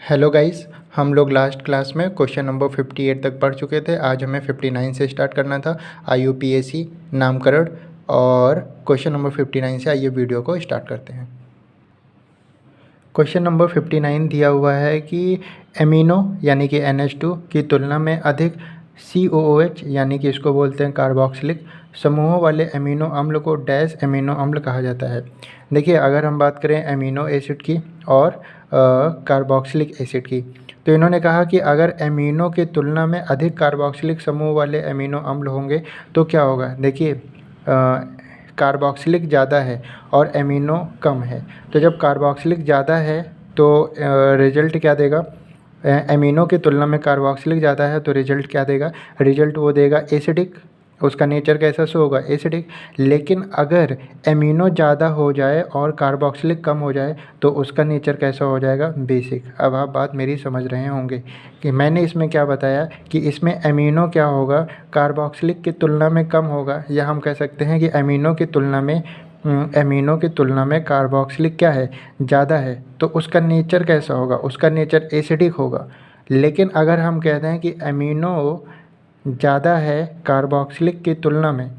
Hello guys, हम लोग last class में क्वेश्चन नंबर 58 तक पढ़ चुके थे। आज हमें 59 से स्टार्ट करना था। IUPAC नामकरण और क्वेश्चन नंबर 59 से आइए वीडियो को स्टार्ट करते हैं। क्वेश्चन नंबर 59 दिया हुआ है कि एमिनो यानी कि NH2 की तुलना में अधिक COOH यानी कि इसको बोलते हैं कार्बोक्सिलिक समूहों वाले एमिनो अम्ल को डैश एमिनो अम्ल कहा जाता है। देखिए, अगर हम बात करें एमिनो एसिड की और कार्बोक्सिलिक एसिड की, तो इन्होंने कहा कि अगर एमिनो की तुलना में अधिक कार्बोक्सिलिक समूह वाले एमिनो अम्ल होंगे तो क्या होगा। देखिए, कार्बोक्सिलिक ज़्यादा है और एमिनो कम है, तो जब कार्बोक्सिलिक ज़्यादा है तो रिजल्ट क्या देगा। एमिनो की तुलना में कार्बोक्सिलिक ज़्यादा है तो रिजल्ट क्या देगा। रिजल्ट वो देगा एसिडिक। उसका नेचर कैसा शो होगा, एसिडिक। लेकिन अगर एमिनो ज़्यादा हो जाए और कार्बोक्सिलिक कम हो जाए तो उसका नेचर कैसा हो जाएगा, बेसिक। अब आप बात मेरी समझ रहे होंगे कि मैंने इसमें क्या बताया कि इसमें एमिनो क्या होगा, कार्बोक्सिलिक की तुलना में कम होगा, या हम कह सकते हैं कि एमिनो की तुलना में कार्बोक्सिलिक क्या है, ज़्यादा है। तो उसका नेचर कैसा होगा, उसका नेचर एसिडिक होगा। लेकिन अगर हम कहते हैं कि एमिनो ज़्यादा है कार्बोक्सिलिक की तुलना में,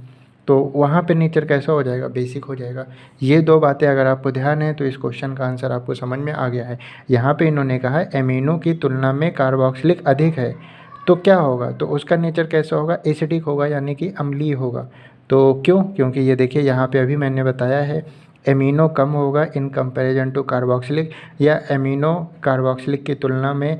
तो वहाँ पे नेचर कैसा हो जाएगा, बेसिक हो जाएगा। ये दो बातें अगर आपको ध्यान है तो इस क्वेश्चन का आंसर आपको समझ में आ गया है। यहाँ पे इन्होंने कहा एमिनो की तुलना में कार्बोक्सिलिक अधिक है तो क्या होगा, तो उसका नेचर कैसा होगा, एसिडिक होगा, यानी कि अम्लीय होगा। तो क्यों, क्योंकि ये देखिए यहाँ पे अभी मैंने बताया है एमिनो कम होगा इन कंपैरिजन टू कार्बोक्सिलिक, या एमिनो कार्बोक्सिलिक की तुलना में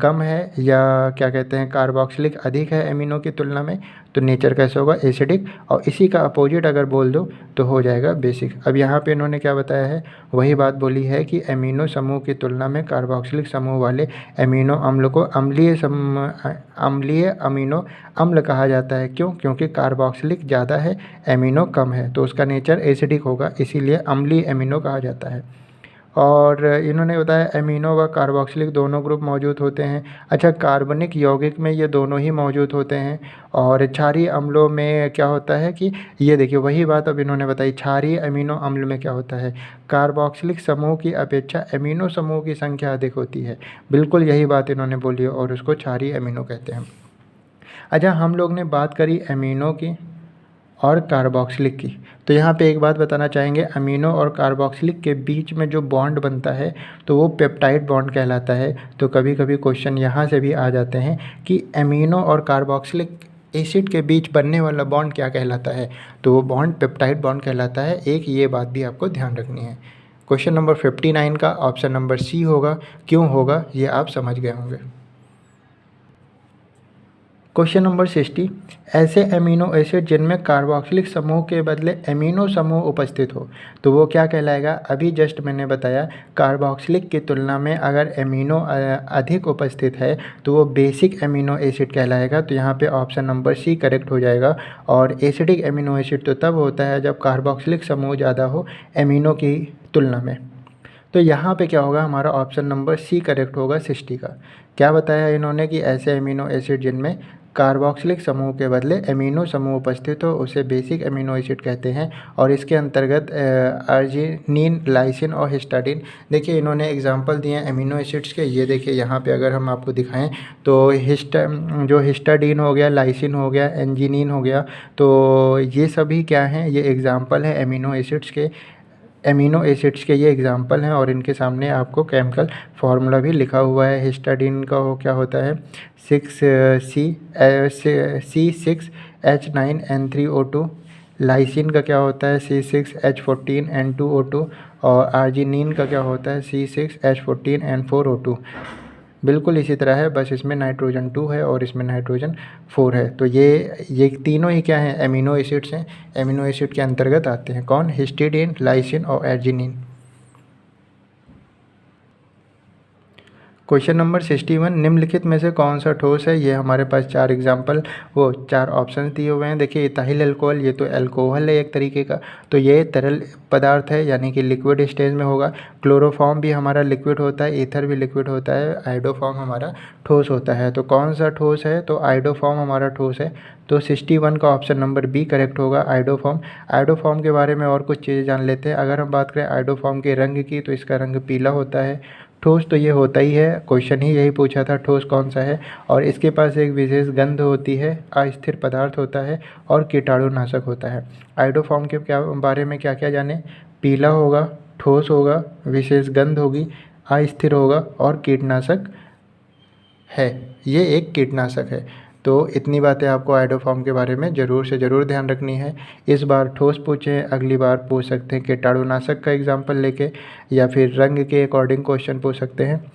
कम है, या क्या कहते हैं कार्बोक्सिलिक अधिक है एमिनो की तुलना में, तो नेचर कैसा होगा, एसिडिक। और इसी का अपोजिट अगर बोल दो तो हो जाएगा बेसिक। अब यहाँ पे इन्होंने क्या बताया है, वही बात बोली है कि एमिनो समूह की तुलना में कार्बोक्सिलिक समूह वाले एमिनो अम्ल को अम्लीय अमीनो अम्ल कहा जाता है। क्यों, क्योंकि कार्बोक्सिलिक ज़्यादा है, एमिनो कम है, तो उसका नेचर एसिडिक होगा, इसीलिए अम्लीय एमिनो कहा जाता है। और इन्होंने बताया एमिनो व कार्बोक्सिलिक दोनों ग्रुप मौजूद होते हैं। अच्छा, कार्बनिक यौगिक में ये दोनों ही मौजूद होते हैं। और क्षारीय अम्लों में क्या होता है कि ये देखिए वही बात अब इन्होंने बताई, क्षारीय अमीनो अम्ल में क्या होता है, कार्बोक्सिलिक समूह की अपेक्षा एमिनो समूह की संख्या अधिक होती है। बिल्कुल यही बात इन्होंने बोली है और उसको क्षारीय अमीनो कहते हैं। अच्छा, हम लोग ने बात करी एमिनो की और कार्बोक्सिलिक की, तो यहाँ पे एक बात बताना चाहेंगे, अमीनो और कार्बोक्सिलिक के बीच में जो बॉन्ड बनता है तो वो पेप्टाइड बॉन्ड कहलाता है। तो कभी कभी क्वेश्चन यहाँ से भी आ जाते हैं कि अमीनो और कार्बोक्सिलिक एसिड के बीच बनने वाला बॉन्ड क्या कहलाता है, तो वो बॉन्ड पेप्टाइड बॉन्ड कहलाता है। एक ये बात भी आपको ध्यान रखनी है। क्वेश्चन नंबर 59 का ऑप्शन नंबर सी होगा। क्यों होगा ये आप समझ गए होंगे। क्वेश्चन नंबर 60, ऐसे एमिनो एसिड जिनमें कार्बोक्सिलिक समूह के बदले एमिनो समूह उपस्थित हो तो वो क्या कहलाएगा। अभी जस्ट मैंने बताया कार्बोक्सिलिक की तुलना में अगर एमिनो अधिक उपस्थित है तो वो बेसिक एमिनो एसिड कहलाएगा। तो यहाँ पे ऑप्शन नंबर सी करेक्ट हो जाएगा। और एसिडिक एमिनो एसिड तो तब होता है जब कार्बोक्सिलिक समूह ज़्यादा हो एमिनो की तुलना में। तो यहाँ पे क्या होगा, हमारा ऑप्शन नंबर सी करेक्ट होगा 60 का। क्या बताया इन्होंने कि ऐसे एमिनो एसिड जिनमें कार्बोक्सिलिक समूह के बदले एमिनो समूह उपस्थित हो उसे बेसिक एमिनो एसिड कहते हैं। और इसके अंतर्गत अर्जिनिन, लाइसिन और हिस्टाडीन, देखिए इन्होंने एग्जांपल दिए हैं एमिनो एसिड्स के। ये देखिए यहाँ पे अगर हम आपको दिखाएं तो जो हिस्टाडीन हो गया, लाइसिन हो गया, एंजिनिन हो गया, तो ये सभी क्या हैं, ये एग्जाम्पल हैं एमिनो एसिड्स के ये एग्जाम्पल हैं। और इनके सामने आपको केमिकल फार्मूला भी लिखा हुआ है। हिस्टाडीन का वो क्या होता है, 6C6H9N3O2। लाइसिन का क्या होता है, C6H14N2O2। और आर्जिनिन का क्या होता है, C6H14N4O2। बिल्कुल इसी तरह है, बस इसमें नाइट्रोजन 2 है और इसमें नाइट्रोजन 4 है। तो ये तीनों ही क्या हैं, एमिनो एसिड्स हैं। एमिनो एसिड के अंतर्गत आते हैं कौन, हिस्टिडीन, लाइसिन और अर्जिनिन। क्वेश्चन नंबर 61, निम्नलिखित में से कौन सा ठोस है। ये हमारे पास 4 एग्जाम्पल, वो 4 ऑप्शन दिए हुए हैं। देखिए इथाइल अल्कोहल, ये तो अल्कोहल है एक तरीके का, तो ये तरल पदार्थ है यानी कि लिक्विड स्टेज में होगा। क्लोरोफॉर्म भी हमारा लिक्विड होता है, ईथर भी लिक्विड होता है, आइडोफॉर्म हमारा ठोस होता है। तो कौन सा ठोस है, तो आइडोफॉर्म हमारा ठोस है। तो 61 का ऑप्शन नंबर बी करेक्ट होगा, आइडोफॉर्म। आइडोफॉर्म के बारे में और कुछ चीज़ें जान लेते हैं। अगर हम बात करें आइडोफॉर्म के रंग की, तो इसका रंग पीला होता है। ठोस तो ये होता ही है, क्वेश्चन ही यही पूछा था ठोस कौन सा है। और इसके पास एक विशेष गंध होती है, अस्थिर पदार्थ होता है और कीटाणुनाशक होता है। आयोडोफॉर्म के क्या बारे में क्या क्या जाने? पीला होगा, ठोस होगा, विशेष गंध होगी, अस्थिर होगा और कीटनाशक है। ये एक कीटनाशक है। तो इतनी बातें आपको आयोडोफॉर्म के बारे में ज़रूर से ज़रूर ध्यान रखनी है। इस बार ठोस पूछें, अगली बार पूछ सकते हैं कीटाणुनाशक का एग्जाम्पल लेके, या फिर रंग के अकॉर्डिंग क्वेश्चन पूछ सकते हैं।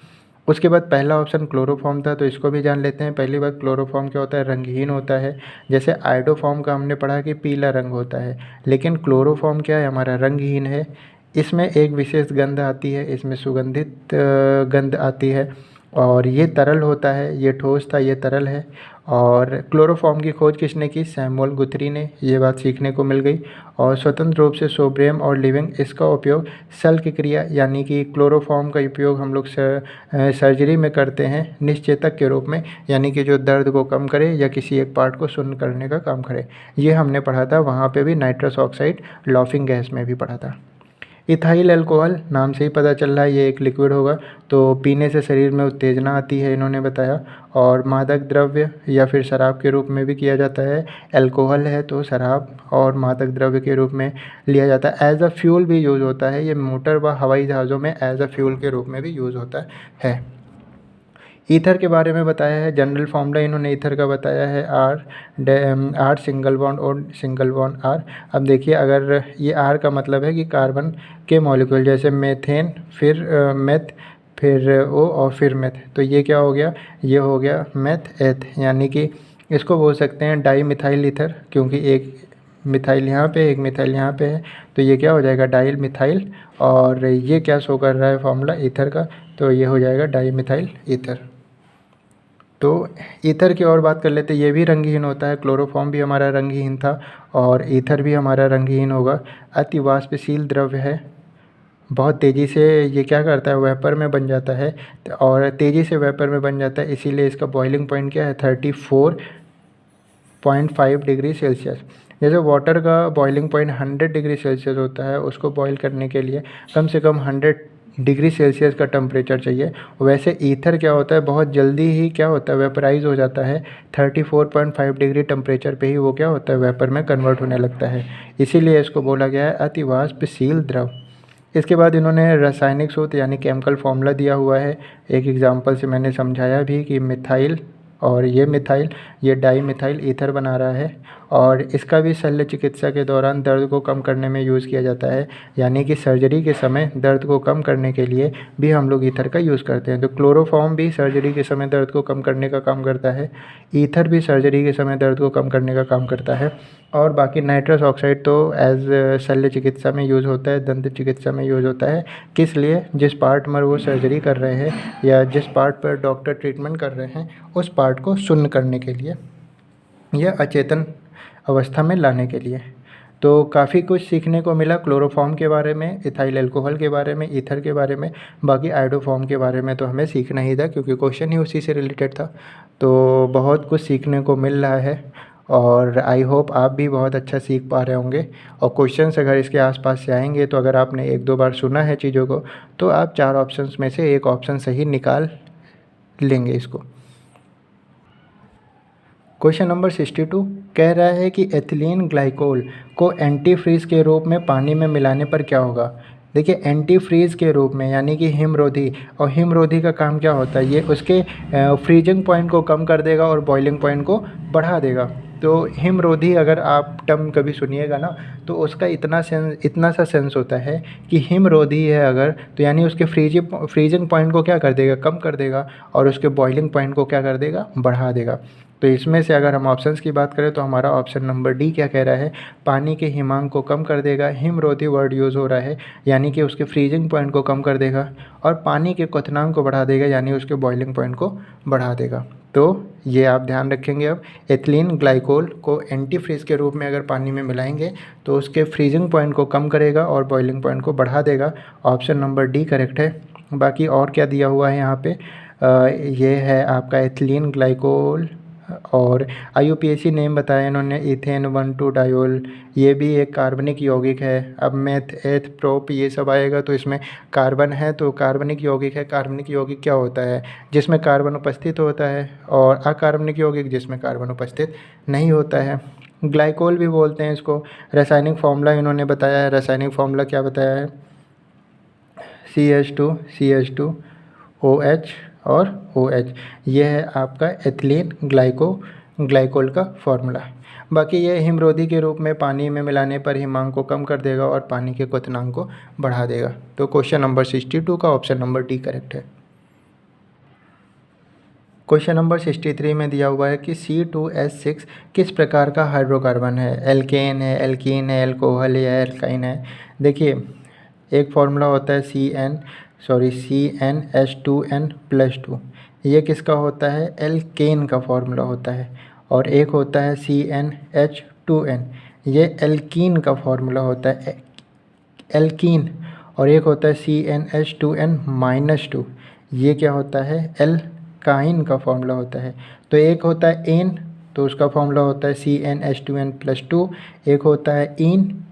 उसके बाद पहला ऑप्शन क्लोरोफॉर्म था, तो इसको भी जान लेते हैं। पहली बात, क्लोरोफॉर्म क्या होता है? रंगहीन होता है। जैसे आयोडोफॉर्म का हमने पढ़ा कि पीला रंग होता है, लेकिन क्लोरोफॉर्म क्या है? हमारा रंगहीन है। इसमें एक विशेष गंध आती है, इसमें सुगंधित गंध आती है, और ये तरल होता है। ये ठोस था, ये तरल है। और क्लोरोफॉर्म की खोज किसने की? सैमुअल गुथरी ने। ये बात सीखने को मिल गई। और स्वतंत्र रूप से सोब्रियम और लिविंग इसका उपयोग शल्य क्रिया, यानी कि क्लोरोफॉर्म का उपयोग हम लोग सर्जरी में करते हैं निश्चेतक के रूप में, यानी कि जो दर्द को कम करे या किसी एक पार्ट को शून्य करने का काम करे। ये हमने पढ़ा था, वहाँ पे भी नाइट्रस ऑक्साइड लॉफिंग गैस में भी पढ़ा था। इथाइल अल्कोहल नाम से ही पता चल रहा है ये एक लिक्विड होगा, तो पीने से शरीर में उत्तेजना आती है, इन्होंने बताया। और मादक द्रव्य या फिर शराब के रूप में भी किया जाता है। अल्कोहल है तो शराब और मादक द्रव्य के रूप में लिया जाता है। एज अ फ्यूल भी यूज़ होता है, ये मोटर व हवाई जहाज़ों में एज अ फ्यूल के रूप में भी यूज़ होता है। ईथर के बारे में बताया है, जनरल फार्मूला इन्होंने ईथर का बताया है, आर सिंगल बॉन्ड और सिंगल बॉन्ड आर। अब देखिए, अगर ये आर का मतलब है कि कार्बन के मॉलिक्यूल, जैसे मेथेन, फिर मेथ, फिर ओ और फिर मेथ, तो ये क्या हो गया? ये हो गया मेथ एथ, यानी कि इसको बोल सकते हैं डाई मिथाइल ईथर, क्योंकि एक मिथाइल यहाँ पे, एक मिथाइल यहाँ पे है, तो ये क्या हो जाएगा? Di methyl. और ये क्या शो कर रहा है फार्मूला ईथर का? तो ये हो जाएगा डाई मिथाइल ईथर। तो ईथर की और बात कर लेते हैं, ये भी रंगहीन होता है। क्लोरोफॉर्म भी हमारा रंगहीन था और ईथर भी हमारा रंगहीन होगा। अति वाष्पशील द्रव्य है, बहुत तेज़ी से ये क्या करता है? वेपर में बन जाता है, और तेज़ी से वेपर में बन जाता है, इसीलिए इसका बॉइलिंग पॉइंट क्या है? 34.5 डिग्री सेल्सियस। जैसे वाटर का बॉइलिंग पॉइंट 100 डिग्री सेल्सियस होता है, उसको बॉईल करने के लिए कम से कम 100 डिग्री सेल्सियस का टेम्परेचर चाहिए। वैसे ईथर क्या होता है? बहुत जल्दी ही क्या होता है? वेपराइज हो जाता है। 34.5 डिग्री टेम्परेचर पे ही वो क्या होता है? वेपर में कन्वर्ट होने लगता है, इसीलिए इसको बोला गया है अति वाष्पशील द्रव। इसके बाद इन्होंने रासायनिक सूत्र यानी केमिकल फार्मूला दिया हुआ है। एक एग्जांपल से मैंने समझाया भी कि मिथाइल और ये मिथाइल, ये डाई मिथाइल ईथर बना रहा है, और इसका भी शल्य चिकित्सा के दौरान दर्द को कम करने में यूज़ किया जाता है, यानी कि सर्जरी के समय दर्द को कम करने के लिए भी हम लोग ईथर का यूज़ करते हैं। तो क्लोरोफॉर्म भी सर्जरी के समय दर्द को कम करने का काम करता है, ईथर भी सर्जरी के समय दर्द को कम करने का काम करता है। और बाकी नाइट्रस ऑक्साइड तो एज शल्य चिकित्सा में यूज़ होता है, दंत चिकित्सा में यूज़ होता है। किस लिए? जिस पार्ट में वो सर्जरी कर रहे हैं या जिस पार्ट पर डॉक्टर ट्रीटमेंट कर रहे हैं, उस पार्ट को शून्य करने के लिए या अचेतन अवस्था में लाने के लिए। तो काफ़ी कुछ सीखने को मिला क्लोरोफॉर्म के बारे में, इथाइल अल्कोहल के बारे में, ईथर के बारे में। बाकी आयोडोफॉर्म के बारे में तो हमें सीखना ही था, क्योंकि क्वेश्चन ही उसी से रिलेटेड था। तो बहुत कुछ सीखने को मिल रहा है, और आई होप आप भी बहुत अच्छा सीख पा रहे होंगे। और क्वेश्चंस अगर इसके आसपास से आएंगे, तो अगर आपने एक दो बार सुना है चीज़ों को, तो आप 4 ऑप्शंस में से एक ऑप्शन सही निकाल लेंगे इसको। क्वेश्चन नंबर 62 कह रहा है कि एथिलीन ग्लाइकोल को एंटी फ्रीज के रूप में पानी में मिलाने पर क्या होगा? देखिए, एंटी फ्रीज के रूप में यानी कि हिमरोधी, और हिमरोधी का काम क्या होता है? ये उसके फ्रीजिंग पॉइंट को कम कर देगा और बॉइलिंग पॉइंट को बढ़ा देगा। तो हिमरोधी अगर आप टर्म कभी सुनिएगा ना, तो उसका इतना सा सेंस होता है कि हिमरोधी है अगर, तो यानी उसके फ्रीजिंग पॉइंट को क्या कर देगा? कम कर देगा, और उसके बॉइलिंग पॉइंट को क्या कर देगा? बढ़ा देगा। तो इसमें से अगर हम ऑप्शंस की बात करें, तो हमारा ऑप्शन नंबर डी क्या कह रहा है? पानी के हिमांक को कम कर देगा। हिमरोधी वर्ड यूज़ हो रहा है, यानी कि उसके फ्रीजिंग पॉइंट को कम कर देगा, और पानी के क्वथनांक को बढ़ा देगा, यानी उसके बॉइलिंग पॉइंट को बढ़ा देगा। तो ये आप ध्यान रखेंगे। अब एथिलीन ग्लाइकोल को एंटी फ्रीज के रूप में अगर पानी में मिलाएंगे, तो उसके फ्रीजिंग पॉइंट को कम करेगा और बॉइलिंग पॉइंट को बढ़ा देगा। ऑप्शन नंबर डी करेक्ट है। बाकी और क्या दिया हुआ है यहाँ पे? ये है आपका एथिलीन ग्लाइकोल और IUPAC नेम बताया इन्होंने, इथेन 1,2 डायोल, ये भी एक कार्बनिक यौगिक है। अब मेथ, एथ, प्रोप ये सब आएगा तो इसमें कार्बन है तो कार्बनिक यौगिक है। कार्बनिक यौगिक क्या होता है? जिसमें कार्बन उपस्थित होता है, और अकार्बनिक यौगिक जिसमें कार्बन उपस्थित नहीं होता है। ग्लाइकोल भी बोलते हैं इसको। रासायनिक फार्मूला इन्होंने बताया है। रासायनिक फार्मूला क्या बताया है? CH2 OH और OH, ये है आपका एथिलीन ग्लाइकोल का फार्मूला। बाकी ये हिमरोधी के रूप में पानी में मिलाने पर हिमांक को कम कर देगा और पानी के क्वथनांक को बढ़ा देगा। तो क्वेश्चन नंबर 62 का ऑप्शन नंबर डी करेक्ट है। क्वेश्चन नंबर 63 में दिया हुआ है कि C2H6 किस प्रकार का हाइड्रोकार्बन है? एल्केन है, एल्कीन है, एल्कोहल या एल्काइन है? देखिए, एक फार्मूला होता है CnH2n+2, ये किसका होता है? एल्केन का फार्मूला होता है। और एक होता है CnH2n, ये एल्कीन का फार्मूला होता है, एल्कीन। और एक होता है CnH2n-2, ये क्या होता है? एल्काइन का फार्मूला होता है। तो एक होता है एन, तो उसका फार्मूला होता है CnH2n+2। एक होता है इन,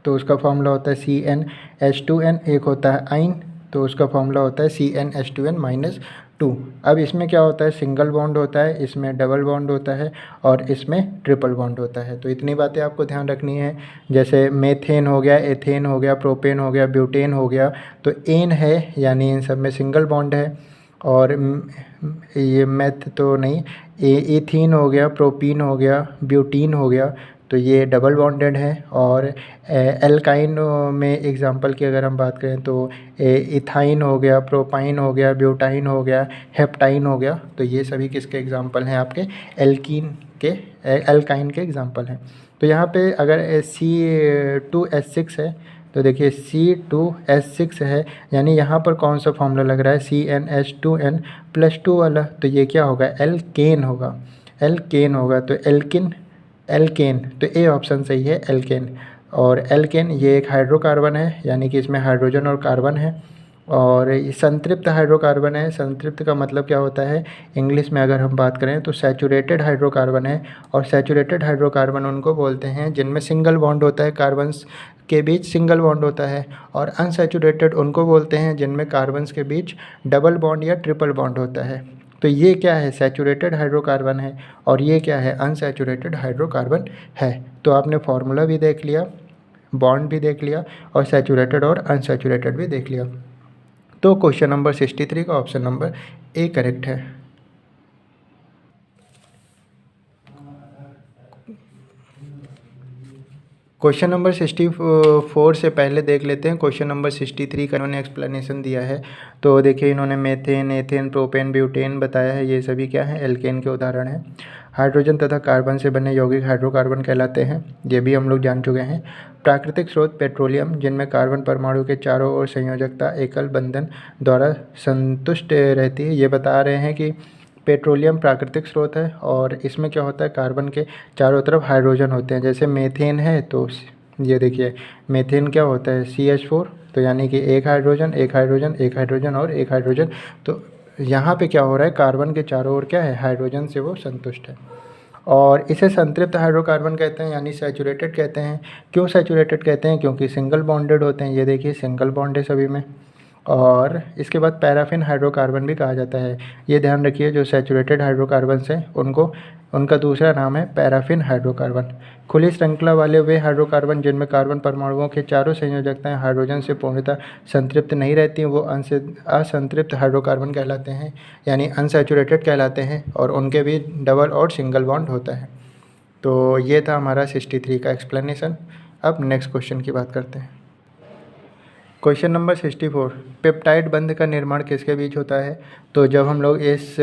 तो उसका फार्मूला होता है CnH2n। एक होता है आइन, तो उसका फार्मूला होता है CnH2n-2। अब इसमें क्या होता है? सिंगल बॉन्ड होता है, इसमें डबल बॉन्ड होता है और इसमें ट्रिपल बॉन्ड होता है। तो इतनी बातें आपको ध्यान रखनी है। जैसे मेथेन हो गया, एथेन हो गया, प्रोपेन हो गया, ब्यूटेन हो गया, तो एन है यानी इन सब में सिंगल बॉन्ड है। और ये मैथ तो नहीं, एथीन हो गया, प्रोपीन हो गया, ब्यूटीन हो गया, तो ये डबल बॉन्डेड है। और एल्काइन में एग्जांपल की अगर हम बात करें तो इथाइन हो गया, प्रोपाइन हो गया, ब्यूटाइन हो गया, हेप्टाइन हो गया, तो ये सभी किसके एग्जांपल हैं? आपके एल्कीन के, एल्काइन के एग्जांपल हैं। तो यहाँ पे अगर C2H6 है तो देखिए C2H6 है, यानी यहाँ पर कौन सा फॉर्मूला लग रहा है? CnH2n+2 वाला, तो ये क्या होगा? एल्केन होगा, एल्केन होगा। तो एल्केन, तो ए ऑप्शन सही है, एल्केन। और एल्केन ये एक हाइड्रोकार्बन है, यानी कि इसमें हाइड्रोजन और कार्बन है। और ये संतृप्त हाइड्रोकार्बन है। संतृप्त का मतलब क्या होता है? इंग्लिश में अगर हम बात करें तो सैचुरेटेड हाइड्रोकार्बन है। और सैचुरेटेड हाइड्रोकार्बन उनको बोलते हैं जिनमें सिंगल बॉन्ड होता है, कार्बन्स के बीच सिंगल बॉन्ड होता है। और अनसैचुरेटेड उनको बोलते हैं जिनमें कार्बन्स के बीच डबल बॉन्ड या ट्रिपल बॉन्ड होता है। तो ये क्या है? सैचुरेटेड हाइड्रोकार्बन है। और ये क्या है? अनसैचुरेटेड हाइड्रोकार्बन है। तो आपने फार्मूला भी देख लिया, बॉन्ड भी देख लिया, और सैचुरेटेड और अनसैचुरेटेड भी देख लिया। तो क्वेश्चन नंबर 63 का ऑप्शन नंबर ए करेक्ट है। क्वेश्चन नंबर 64 से पहले देख लेते हैं क्वेश्चन नंबर 63 का इन्होंने एक्सप्लेनेशन दिया है। तो देखिए, इन्होंने मेथेन, एथेन, प्रोपेन, ब्यूटेन बताया है, ये सभी क्या है? एल्केन के उदाहरण हैं। हाइड्रोजन तथा कार्बन से बने यौगिक हाइड्रोकार्बन कहलाते हैं, ये भी हम लोग जान चुके हैं। प्राकृतिक स्रोत पेट्रोलियम, जिनमें कार्बन परमाणु के चारों ओर संयोजकता एकल बंधन द्वारा संतुष्ट रहती है। ये बता रहे हैं कि पेट्रोलियम प्राकृतिक स्रोत है और इसमें क्या होता है? कार्बन के चारों तरफ हाइड्रोजन होते हैं। जैसे मेथेन है तो ये देखिए, मेथेन क्या होता है? CH4, तो यानी कि एक हाइड्रोजन, एक हाइड्रोजन, एक हाइड्रोजन और एक हाइड्रोजन। तो यहाँ पे क्या हो रहा है? कार्बन के चारों ओर क्या है? हाइड्रोजन से वो संतुष्ट है। और इसे संतृप्त हाइड्रोकार्बन कहते हैं, यानी सैचुरेटेड कहते हैं। क्यों सैचुरेटेड कहते हैं? क्योंकि सिंगल बॉन्डेड होते हैं। ये देखिए, सिंगल बॉन्ड है सभी में। और इसके बाद पैराफिन हाइड्रोकार्बन भी कहा जाता है। ये ध्यान रखिए, जो सैचुरेटेड हाइड्रोकार्बन्स हैं उनको, उनका दूसरा नाम है पैराफिन हाइड्रोकार्बन। खुली श्रृंखला वाले वे हाइड्रोकार्बन जिनमें कार्बन परमाणुओं के चारों संयोजकताएं हाइड्रोजन से पूर्णतः संतृप्त नहीं रहती हैं, वो असंतृप्त हाइड्रोकार्बन कहलाते हैं, यानी अनसैचुरेटेड कहलाते हैं। और उनके भी डबल और सिंगल बॉन्ड होता है। तो ये था हमारा 63 का एक्सप्लेनेशन। अब नेक्स्ट क्वेश्चन की बात करते हैं। क्वेश्चन नंबर 64, पेप्टाइड बंध का निर्माण किसके बीच होता है? तो जब हम लोग इस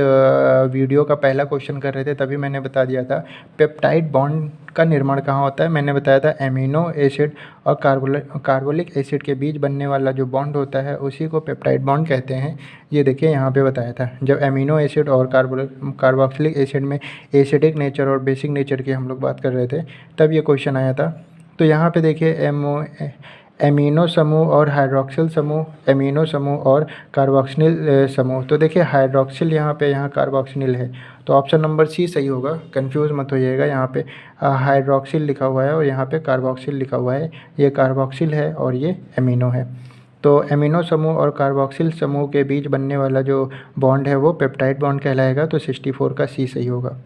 वीडियो का पहला क्वेश्चन कर रहे थे तभी मैंने बता दिया था पेप्टाइड बॉन्ड का निर्माण कहाँ होता है। मैंने बताया था एमिनो एसिड और कार्बोलिक एसिड के बीच बनने वाला जो बॉन्ड होता है उसी को पेप्टाइड बॉन्ड कहते हैं। ये देखिए, यहाँ पे बताया था, जब एमिनो एसिड और कार्बोक्सिलिक एसिड में एसिडिक नेचर और बेसिक नेचर की हम लोग बात कर रहे थे तब ये क्वेश्चन आया था। तो यहाँ पे देखिए, एमिनो समूह और हाइड्रॉक्सिल समूह, एमिनो समूह और कार्बोक्सिल समूह। तो देखिए हाइड्रॉक्सिल यहाँ पे, यहाँ कार्बोक्सिल है, तो ऑप्शन नंबर सी सही होगा। कंफ्यूज मत होइएगा, यहाँ पे हाइड्रॉक्सिल लिखा हुआ है और यहाँ पे कार्बोक्सिल लिखा हुआ है। ये कार्बोक्सिल है और ये एमिनो है। तो एमिनो समूह और कार्बोक्सिल समूह के बीच बनने वाला जो बॉन्ड है वो पेप्टाइड बॉन्ड कहलाएगा। तो 64 का सी सही होगा।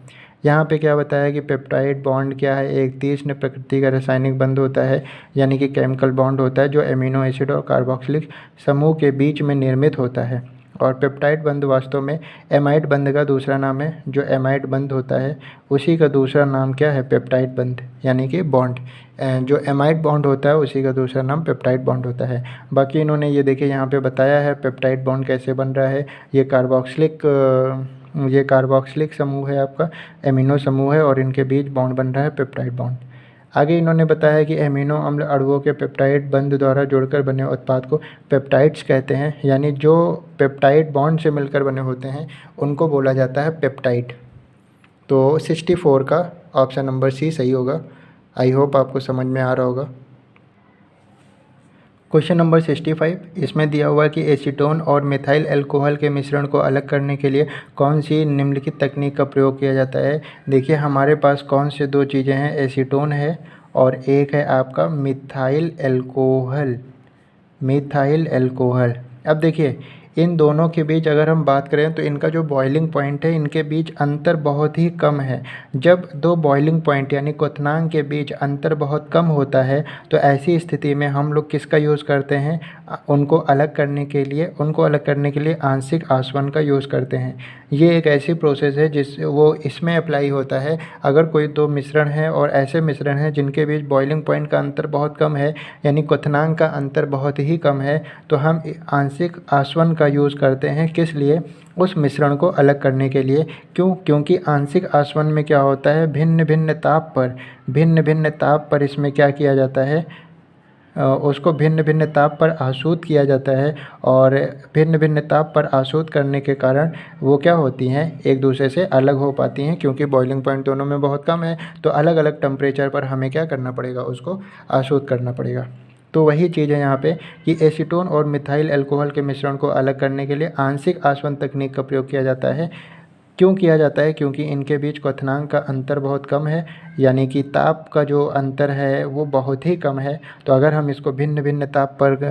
यहाँ पे क्या बताया कि पेप्टाइड बॉन्ड क्या है, एक तीक्ष्ण प्रकृति का रासायनिक बंध होता है, यानी कि केमिकल बॉन्ड होता है जो एमिनो एसिड और कार्बोक्सिलिक समूह के बीच में निर्मित होता है। और पेप्टाइड बंध वास्तव में एमाइड बंध का दूसरा नाम है। जो एमाइड बंध होता है उसी का दूसरा नाम क्या है, पेप्टाइड बंध, यानी कि बॉन्ड। जो एमाइड बॉन्ड होता है उसी का दूसरा नाम पेप्टाइड बॉन्ड होता है। बाकी इन्होंने ये देखिए यहाँ पे बताया है पेप्टाइड बॉन्ड कैसे बन रहा है। ये कार्बोक्सिलिक समूह है आपका, एमिनो समूह है और इनके बीच बॉन्ड बन रहा है पेप्टाइड बॉन्ड। आगे इन्होंने बताया कि एमिनो अम्ल अणुओं के पेप्टाइड बंध द्वारा जुड़कर बने उत्पाद को पेप्टाइड्स कहते हैं, यानी जो पेप्टाइड बॉन्ड से मिलकर बने होते हैं उनको बोला जाता है पेप्टाइड। तो 64 का ऑप्शन नंबर सी सही होगा। आई होप आपको समझ में आ रहा होगा। क्वेश्चन नंबर 65, इसमें दिया हुआ है कि एसीटोन और मिथाइल अल्कोहल के मिश्रण को अलग करने के लिए कौन सी निम्नलिखित तकनीक का प्रयोग किया जाता है। देखिए हमारे पास कौन से दो चीज़ें हैं, एसीटोन है और एक है आपका मिथाइल अल्कोहल। मिथाइल अल्कोहल, अब देखिए इन दोनों के बीच अगर हम बात करें तो इनका जो बॉइलिंग पॉइंट है, इनके बीच अंतर बहुत ही कम है। जब दो बॉइलिंग पॉइंट यानी क्वथनांक के बीच अंतर बहुत कम होता है तो ऐसी स्थिति में हम लोग किसका यूज़ करते हैं, उनको अलग करने के लिए आंशिक आसवन का यूज़ करते हैं। ये एक ऐसी प्रोसेस है जिस वो इसमें अप्लाई होता है अगर कोई दो मिश्रण है और ऐसे मिश्रण हैं जिनके बीच बॉइलिंग पॉइंट का अंतर बहुत कम है, यानी क्वथनांक का अंतर बहुत ही कम है, तो हम आंशिक आसवन का यूज़ करते हैं। किस लिए, उस मिश्रण को अलग करने के लिए। क्यों, क्योंकि आंशिक आसवन में क्या होता है, भिन्न भिन्न ताप पर इसमें क्या किया जाता है, उसको भिन्न भिन्न ताप पर आसूत किया जाता है और भिन्न भिन्न ताप पर आसूत करने के कारण वो क्या होती हैं, एक दूसरे से अलग हो पाती हैं। क्योंकि बॉइलिंग पॉइंट दोनों में बहुत कम है तो अलग अलग टेम्परेचर पर हमें क्या करना पड़ेगा, उसको आसूत करना पड़ेगा। तो वही चीज़ है यहाँ पे कि एसीटोन और मिथाइल अल्कोहल के मिश्रण को अलग करने के लिए आंशिक आसवन तकनीक का प्रयोग किया जाता है। क्यों किया जाता है, क्योंकि इनके बीच क्वथनांक का अंतर बहुत कम है, यानी कि ताप का जो अंतर है वो बहुत ही कम है। तो अगर हम इसको भिन्न भिन्न ताप पर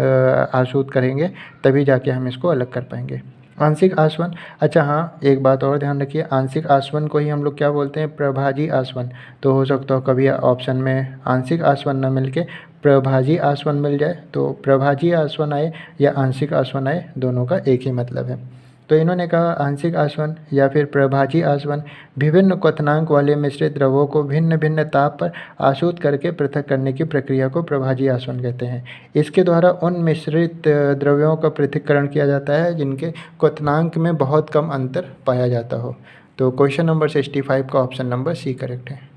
आसूत करेंगे तभी जाके हम इसको अलग कर पाएंगे। आंशिक आसवन, अच्छा हाँ एक बात और ध्यान रखिए, आंशिक आसवन को ही हम लोग क्या बोलते हैं, प्रभाजी आसवन। तो हो सकता हो कभी ऑप्शन में आंशिक आसवन न मिल के प्रभाजी आसवन मिल जाए, तो प्रभाजी आसवन आए या आंशिक आसवन आए, दोनों का एक ही मतलब है। तो इन्होंने कहा आंशिक आसवन या फिर प्रभाजी आसवन विभिन्न क्वथनांक वाले मिश्रित द्रवों को भिन्न भिन्न ताप पर आसूत करके पृथक करने की प्रक्रिया को प्रभाजी आसवन कहते हैं। इसके द्वारा उन मिश्रित द्रव्यों का पृथक्करण किया जाता है जिनके क्वथनांक में बहुत कम अंतर पाया जाता हो। तो क्वेश्चन नंबर 65 का ऑप्शन नंबर सी करेक्ट है।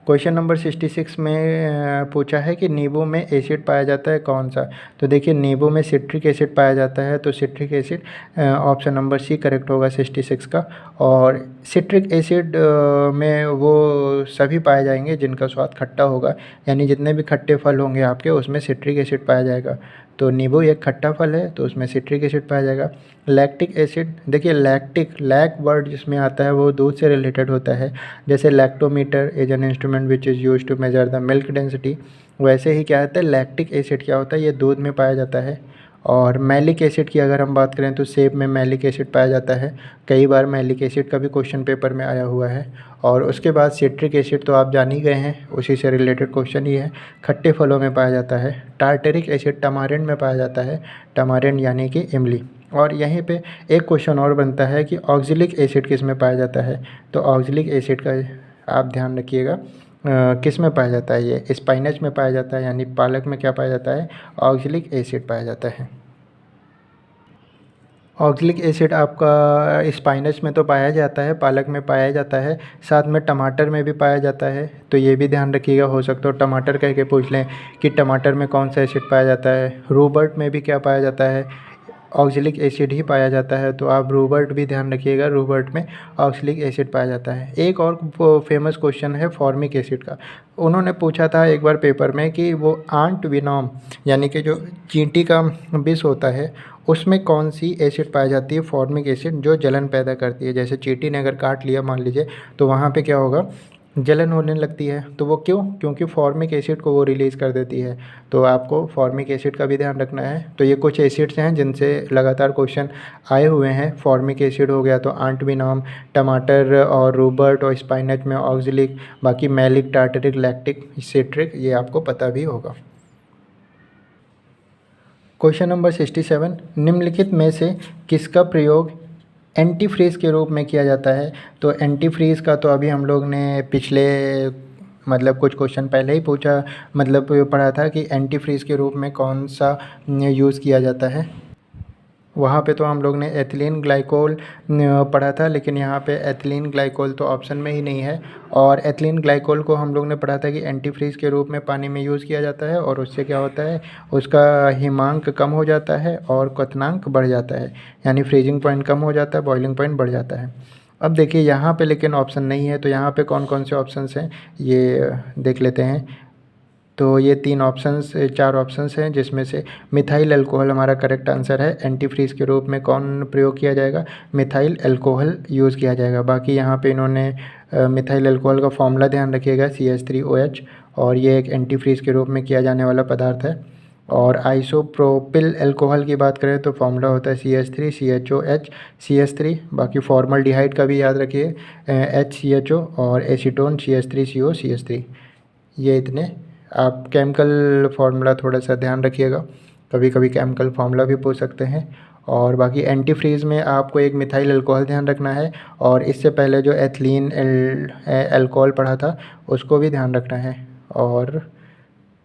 क्वेश्चन नंबर 66 में पूछा है कि नींबू में एसिड पाया जाता है कौन सा। तो देखिए नींबू में सिट्रिक एसिड पाया जाता है, तो citric acid option number C correct होगा 66 का। और सिट्रिक एसिड में वो सभी पाए जाएंगे जिनका स्वाद खट्टा होगा, यानी जितने भी खट्टे फल होंगे आपके उसमें सिट्रिक एसिड पाया जाएगा। तो नींबू एक खट्टा फल है तो उसमें सिट्रिक एसिड पाया जाएगा। लैक्टिक एसिड, देखिए लैक वर्ड जिसमें आता है वो दूध से रिलेटेड होता है। जैसे lactometer is an instrument which is use to measure the milk density, वैसे ही क्या होता है लैक्टिक एसिड क्या होता है, ये दूध में पाया जाता है। और मैलिक एसिड की अगर हम बात करें तो सेब में मैलिक एसिड पाया जाता है। कई बार मैलिक एसिड का भी क्वेश्चन पेपर में आया हुआ है। और उसके बाद सिट्रिक एसिड तो आप जान ही गए हैं, उसी से रिलेटेड क्वेश्चन ही है, खट्टे फलों में पाया जाता है। टार्टरिक एसिड टमारिंड में पाया जाता है, टमारिंड यानी कि इमली। और यहीं पे एक क्वेश्चन और बनता है कि ऑक्जेलिक एसिड किस में पाया जाता है। तो ऑक्जेलिक एसिड का आप ध्यान रखिएगा किस में पाया जाता है, ये स्पाइनच में पाया जाता है, यानी पालक में क्या पाया जाता है, ऑक्जेलिक एसिड पाया जाता है। ऑक्जेलिक एसिड आपका स्पाइनच में तो पाया जाता है, पालक में पाया जाता है, साथ में टमाटर में भी पाया जाता है। तो ये भी ध्यान रखिएगा, हो सकता हो टमाटर कह के पूछ लें कि टमाटर में कौन सा एसिड पाया जाता है। रूबर्ट में भी क्या पाया जाता है, ऑक्जेलिक एसिड ही पाया जाता है। तो आप रूबर्ट भी ध्यान रखिएगा, रूबर्ट में ऑक्जेलिक एसिड पाया जाता है। एक और फेमस क्वेश्चन है फॉर्मिक एसिड का। उन्होंने पूछा था एक बार पेपर में कि वो आंट विनोम यानी कि जो चींटी का विष होता है उसमें कौन सी एसिड पाई जाती है, फॉर्मिक एसिड, जो जलन पैदा करती है। जैसे चींटी ने अगर काट लिया मान लीजिए तो वहाँ पे क्या होगा, जलन होने लगती है। तो वो क्यों? क्योंकि फॉर्मिक एसिड को वो रिलीज़ कर देती है। तो आपको फॉर्मिक एसिड का भी ध्यान रखना है। तो ये कुछ एसिड्स हैं जिनसे लगातार क्वेश्चन आए हुए हैं। फॉर्मिक एसिड हो गया तो आंटविनॉम, टमाटर और रूबर्ट और स्पाइनच में ऑक्जेलिक, बाकी मैलिक, टार्टरिक, लैक्टिक, सिट्रिक, ये आपको पता भी होगा। क्वेश्चन नंबर 67, निम्नलिखित में से किसका प्रयोग एंटी फ्रीज़ के रूप में किया जाता है? तो एंटी फ्रीज़ का तो अभी हम लोग ने पिछले मतलब कुछ क्वेश्चन पहले ही पूछा, मतलब पढ़ा था कि एंटी फ्रीज़ के रूप में कौन सा यूज़ किया जाता है। वहाँ पे तो हम लोग ने एथिलीन ग्लाइकोल पढ़ा था, लेकिन यहाँ पे एथिलीन ग्लाइकोल तो ऑप्शन में ही नहीं है। और एथिलीन ग्लाइकोल को हम लोग ने पढ़ा था कि एंटी फ्रीज़ के रूप में पानी में यूज़ किया जाता है और उससे क्या होता है, उसका हिमांक कम हो जाता है और क्वथनांक बढ़ जाता है, यानी फ्रीजिंग पॉइंट कम हो जाता है, बॉइलिंग पॉइंट बढ़ जाता है। अब देखिए यहाँ पे लेकिन ऑप्शन नहीं है, तो यहाँ पे कौन कौन से ऑप्शंस हैं ये देख लेते हैं। तो ये 3 ऑप्शंस 4 ऑप्शंस हैं जिसमें से मिथाइल अल्कोहल हमारा करेक्ट आंसर है। एंटी फ्रीज़ के रूप में कौन प्रयोग किया जाएगा? मिथाइल अल्कोहल यूज़ किया जाएगा। बाकी यहाँ पे इन्होंने मिथाइल अल्कोहल का फॉर्मूला ध्यान रखिएगा CH3OH, और ये एक एंटी फ्रीज़ के रूप में किया जाने वाला पदार्थ है। और आइसोप्रोपिल अल्कोहल की बात करें तो फॉर्मूला होता है CH3CHOH CH3। बाकी फॉर्मल्डिहाइड का भी याद रखिए HCHO, और एसीटोन CH3CO CH3। ये इतने आप केमिकल फार्मूला थोड़ा सा ध्यान रखिएगा, कभी कभी केमिकल फार्मूला भी पूछ सकते हैं। और बाकी एंटी फ्रीज़ में आपको एक मिथाइल अल्कोहल ध्यान रखना है, और इससे पहले जो एथिलीन अल्कोहल पढ़ा था उसको भी ध्यान रखना है। और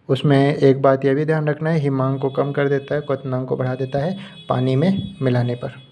उसमें एक बात यह भी ध्यान रखना है, हिमांक को कम कर देता है, क्वथनांक को बढ़ा देता है पानी में मिलाने पर।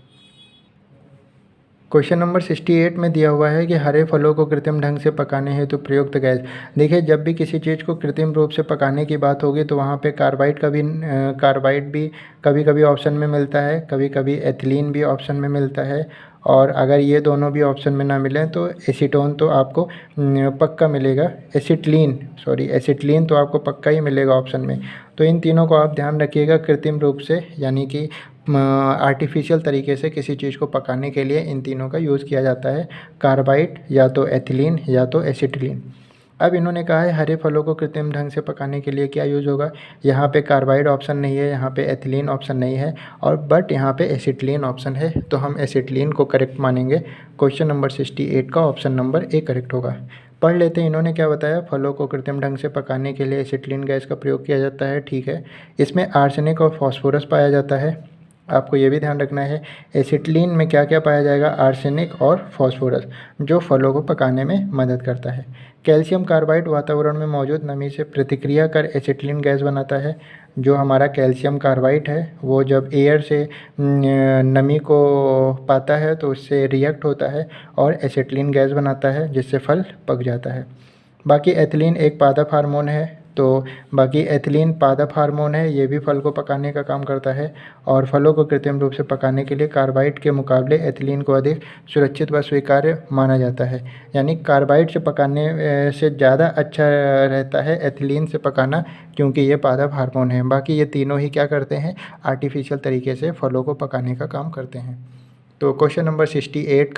क्वेश्चन नंबर 68 में दिया हुआ है कि हरे फलों को कृत्रिम ढंग से पकाने हेतु प्रयुक्त गैस। देखिए, जब भी किसी चीज़ को कृत्रिम रूप से पकाने की बात होगी तो वहाँ पे कार्बाइड भी कभी कभी ऑप्शन में मिलता है, कभी कभी एथिलीन भी ऑप्शन में मिलता है। और अगर ये दोनों भी ऑप्शन में ना मिलें तो एसीटोन तो आपको पक्का मिलेगा, एसिटिलीन तो आपको पक्का ही मिलेगा ऑप्शन में। तो इन तीनों को आप ध्यान रखिएगा, कृत्रिम रूप से यानी कि आर्टिफिशियल तरीके से किसी चीज़ को पकाने के लिए इन तीनों का यूज़ किया जाता है, कार्बाइड या तो एथिलीन या तो एसिटिलीन। अब इन्होंने कहा है हरे फलों को कृत्रिम ढंग से पकाने के लिए क्या यूज़ होगा। यहाँ पे कार्बाइड ऑप्शन नहीं है, यहाँ पे एथिलीन ऑप्शन नहीं है, और बट यहाँ पे एसिटिलीन ऑप्शन है, तो हम एसिटिलीन को करेक्ट मानेंगे। क्वेश्चन नंबर 68 का ऑप्शन नंबर ए करेक्ट होगा। पढ़ लेते हैं इन्होंने क्या बताया। फलों को कृत्रिम ढंग से पकाने के लिए एसिटिलीन गैस का प्रयोग किया जाता है, ठीक है। इसमें आर्सेनिक और फॉस्फोरस पाया जाता है, आपको ये भी ध्यान रखना है। एसिटिलीन में क्या क्या पाया जाएगा? आर्सेनिक और फॉस्फोरस, जो फलों को पकाने में मदद करता है। कैल्शियम कार्बाइड वातावरण में मौजूद नमी से प्रतिक्रिया कर एसिटिलीन गैस बनाता है। जो हमारा कैल्शियम कार्बाइड है वो जब एयर से नमी को पाता है तो उससे रिएक्ट होता है और एसिटिलीन गैस बनाता है, जिससे फल पक जाता है। बाकी एथिलीन एक पादप हार्मोन है, तो बाकी एथिलीन पादप हार्मोन है, ये भी फल को पकाने का काम करता है। और फलों को कृत्रिम रूप से पकाने के लिए कार्बाइड के मुकाबले एथिलीन को अधिक सुरक्षित व स्वीकार्य माना जाता है। यानी कार्बाइड से पकाने से ज़्यादा अच्छा रहता है एथिलीन से पकाना, क्योंकि ये पादप हार्मोन है। बाकी ये तीनों ही क्या करते हैं? आर्टिफिशियल तरीके से फलों को पकाने का काम करते हैं। तो क्वेश्चन नंबर 68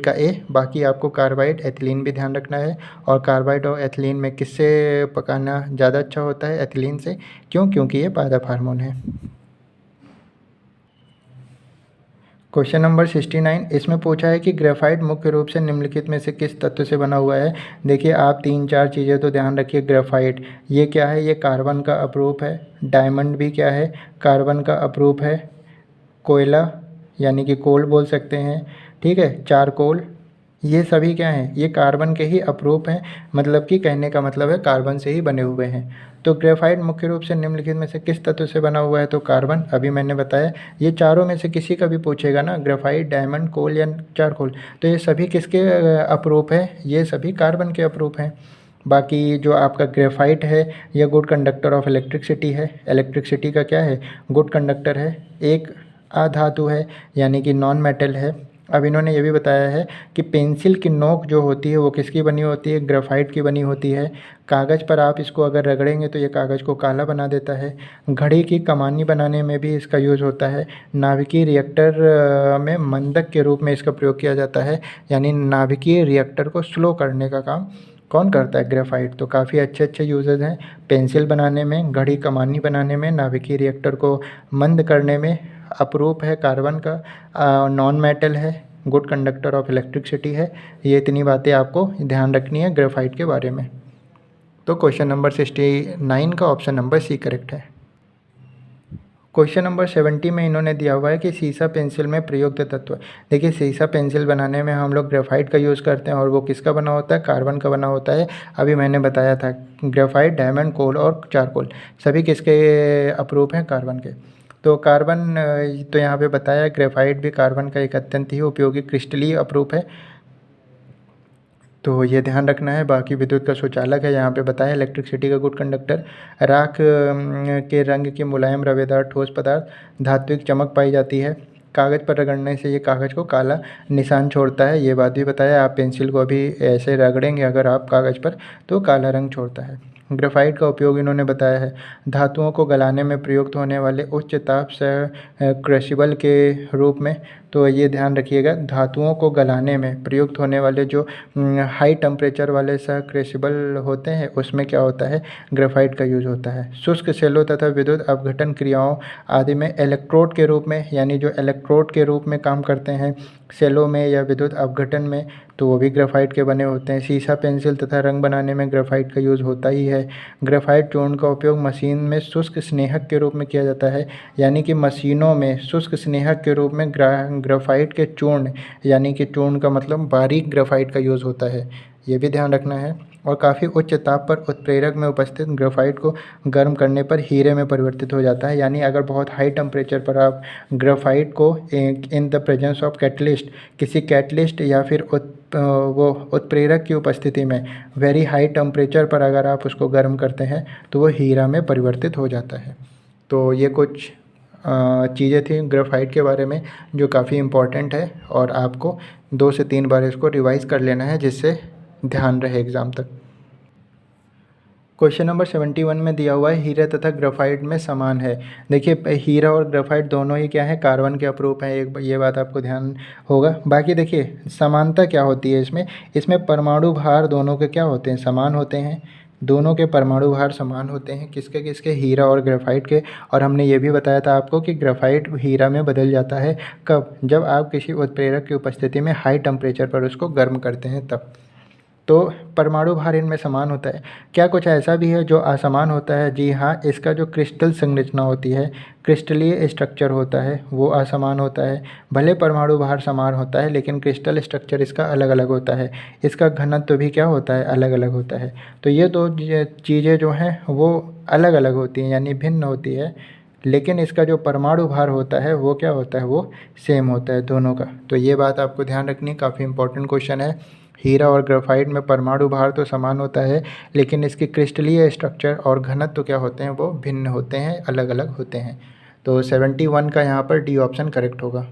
का ए। बाकी आपको कार्बाइड एथिलीन भी ध्यान रखना है, और कार्बाइड और एथिलीन में किससे पकाना ज़्यादा अच्छा होता है? एथिलीन से। क्यों? क्योंकि ये पादप हार्मोन है। क्वेश्चन नंबर 69, इसमें पूछा है कि ग्रेफाइट मुख्य रूप से निम्नलिखित में से किस तत्व से बना हुआ है। देखिए, आप 3-4 चीज़ें तो ध्यान रखिए। ग्रेफाइट ये क्या है? ये कार्बन का अपरूप है। डायमंड भी क्या है? कार्बन का अपरूप है। कोयला यानी कि कोल बोल सकते हैं, ठीक है। चारकोल, ये सभी क्या हैं? ये कार्बन के ही अपरूप हैं, मतलब कि कहने का मतलब है कार्बन से ही बने हुए हैं। तो ग्रेफाइट मुख्य रूप से निम्नलिखित में से किस तत्व से बना हुआ है? तो कार्बन, अभी मैंने बताया। ये चारों में से किसी का भी पूछेगा ना, ग्रेफाइट, डायमंड, कोल या चारकोल, तो ये सभी किसके अपरूप हैं? ये सभी कार्बन के अपरूप हैं। बाकी जो आपका ग्रेफाइट है यह गुड कंडक्टर ऑफ इलेक्ट्रिसिटी है। इलेक्ट्रिसिटी का क्या है, गुड कंडक्टर है। एक अधातु है यानी कि नॉन मेटल है। अब इन्होंने ये भी बताया है कि पेंसिल की नोक जो होती है वो किसकी बनी होती है, ग्रेफाइट की बनी होती है। कागज़ पर आप इसको अगर रगड़ेंगे तो ये कागज़ को काला बना देता है। घड़ी की कमानी बनाने में भी इसका यूज़ होता है। नाभिकीय रिएक्टर में मंदक के रूप में इसका प्रयोग किया जाता है, यानी नाभिकीय रिएक्टर को स्लो करने का काम कौन करता है, ग्रेफाइट। तो काफ़ी अच्छे अच्छे यूजेज हैं पेंसिल बनाने में, घड़ी कमानी बनाने में, नाभिकीय रिएक्टर को मंद करने में। अपरूप है कार्बन का, नॉन मेटल है, गुड कंडक्टर ऑफ इलेक्ट्रिसिटी है। ये इतनी बातें आपको ध्यान रखनी है ग्रेफाइट के बारे में। तो क्वेश्चन नंबर 69 का ऑप्शन नंबर सी करेक्ट है। क्वेश्चन नंबर 70 में इन्होंने दिया हुआ है कि सीसा पेंसिल में प्रयुक्त तत्व। देखिए सीसा पेंसिल बनाने में हम लोग ग्रेफाइट का यूज़ करते हैं और वो किसका बना होता है, कार्बन का बना होता है। अभी मैंने बताया था ग्रेफाइट, डायमंड, कोल और चारकोल सभी किसके अप्रूव हैं, कार्बन के। तो कार्बन तो यहाँ पे बताया ग्रेफाइट भी कार्बन का एक अत्यंत ही उपयोगी क्रिस्टलीय अप्रूव है, तो ये ध्यान रखना है। बाकी विद्युत का सुचालक है, यहाँ पे बताया इलेक्ट्रिसिटी का गुड कंडक्टर। राख के रंग की मुलायम रवेदार ठोस पदार्थ, धात्विक चमक पाई जाती है। कागज़ पर रगड़ने से ये कागज़ को काला निशान छोड़ता है, ये बात भी बताया। आप पेंसिल को अभी ऐसे रगड़ेंगे अगर आप कागज़ पर तो काला रंग छोड़ता है। ग्रेफाइट का उपयोग इन्होंने बताया है धातुओं को गलाने में प्रयुक्त होने वाले उच्च ताप से क्रशिबल के रूप में। तो ये ध्यान रखिएगा, धातुओं को गलाने में प्रयुक्त होने वाले जो हाई टेम्परेचर वाले क्रशिबल होते हैं उसमें क्या होता है, ग्रेफाइट का यूज़ होता है। शुष्क सेलों तथा विद्युत अपघटन क्रियाओं आदि में इलेक्ट्रोड के रूप में, यानी जो इलेक्ट्रोड के रूप में काम करते हैं सेलों में या विद्युत अपघटन में, तो वो भी ग्रेफाइट के बने होते हैं। सीसा पेंसिल तथा रंग बनाने में ग्रेफाइट का यूज़ होता ही है। ग्रेफाइट चूर्ण का उपयोग मशीन में शुष्क स्नेहक के रूप में किया जाता है, यानी कि मशीनों में शुष्क स्नेहक के रूप में ग्रेफाइट के चूर्ण, यानी कि चूर्ण का मतलब बारीक ग्रेफाइट का यूज़ होता है, ये भी ध्यान रखना है। और काफ़ी उच्च ताप पर उत्प्रेरक में उपस्थित ग्रेफाइट को गर्म करने पर हीरे में परिवर्तित हो जाता है, यानी अगर बहुत हाई टेम्परेचर पर आप ग्रेफाइट को in the presence of catalyst, किसी कैटलिस्ट या फिर वो उत्प्रेरक की उपस्थिति में वेरी हाई टेम्परेचर पर अगर आप उसको गर्म करते हैं तो वो हीरा में परिवर्तित हो जाता है। तो ये कुछ चीज़ें थी ग्रेफाइट के बारे में जो काफ़ी इम्पॉर्टेंट है और आपको 2 से 3 बार इसको रिवाइज़ कर लेना है जिससे ध्यान रहे एग्ज़ाम तक। क्वेश्चन नंबर 71 में दिया हुआ है हीरा तथा ग्रेफाइट में समान है। देखिए हीरा और ग्रेफाइट दोनों ही क्या है, कार्बन के अपरूप हैं, एक ये बात आपको ध्यान होगा। बाकी देखिए समानता क्या होती है इसमें परमाणु भार दोनों के क्या होते हैं, समान होते हैं। दोनों के परमाणु भार समान होते हैं, किसके किसके, हीरा और ग्रेफाइट के। और हमने ये भी बताया था आपको कि ग्रेफाइट हीरा में बदल जाता है कब, जब आप किसी उत्प्रेरक की उपस्थिति में हाई टेम्परेचर पर उसको गर्म करते हैं तब। तो परमाणु भार इनमें समान होता है। क्या कुछ ऐसा भी है जो असमान होता है? जी हाँ, इसका जो क्रिस्टल संरचना होती है, क्रिस्टलीय स्ट्रक्चर होता है, वो असमान होता है। भले परमाणु भार समान होता है लेकिन क्रिस्टल स्ट्रक्चर इसका अलग अलग होता है, इसका घनत्व भी क्या होता है, अलग अलग होता है। तो ये दो चीज़ें जो हैं वो अलग अलग होती हैं, यानी भिन्न होती है, लेकिन इसका जो परमाणु भार होता है वो क्या होता है, वो सेम होता है दोनों का। तो ये बात आपको ध्यान रखनी है, काफ़ी इंपॉर्टेंट क्वेश्चन है। हीरा और ग्रेफाइट में परमाणु भार तो समान होता है लेकिन इसके क्रिस्टलीय स्ट्रक्चर और घनत्व तो क्या होते हैं, वो भिन्न होते हैं, अलग अलग होते हैं। तो 71 का यहाँ पर डी ऑप्शन करेक्ट होगा।